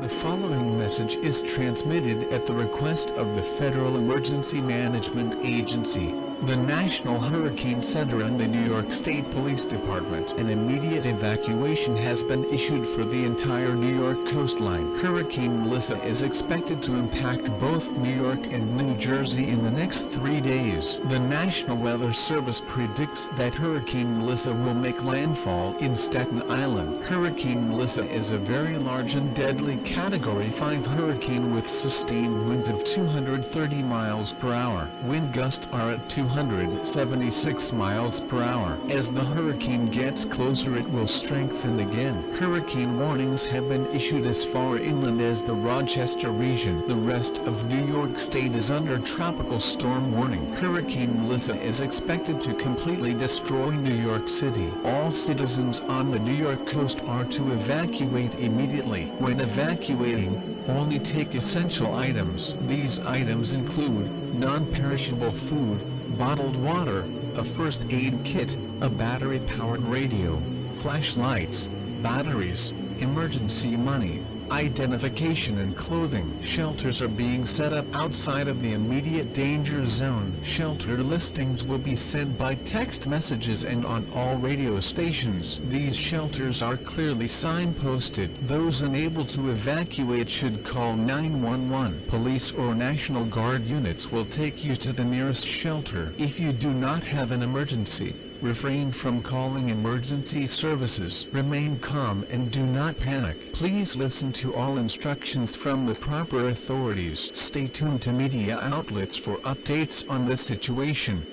The following message is transmitted at the request of the Federal Emergency Management Agency, the National Hurricane Center and the New York State Police Department. An immediate evacuation has been issued for the entire New York coastline. Hurricane Melissa is expected to impact both New York and New Jersey in the next 3 days. The National Weather Service predicts that Hurricane Melissa will make landfall in Staten Island. Hurricane Melissa is a very large and deadly Category 5 hurricane with sustained winds of 230 miles per hour. Wind gusts are at 276 miles per hour. As the hurricane gets closer, it will strengthen again. Hurricane warnings have been issued as far inland as the Rochester region. The rest of New York State is under tropical storm warning. Hurricane Melissa is expected to completely destroy New York City. All citizens on the New York coast are to evacuate immediately. When evacuating, only take essential items. These items include non-perishable food, bottled water, a first aid kit, a battery-powered radio, flashlights, batteries, emergency money, identification and clothing. Shelters are being set up outside of the immediate danger zone. Shelter listings will be sent by text messages and on all radio stations. These shelters are clearly signposted. Those unable to evacuate should call 911. Police or National Guard units will take you to the nearest shelter. If you do not have an emergency, refrain from calling emergency services. Remain calm and do not panic. Please listen to all instructions from the proper authorities. Stay tuned to media outlets for updates on this situation.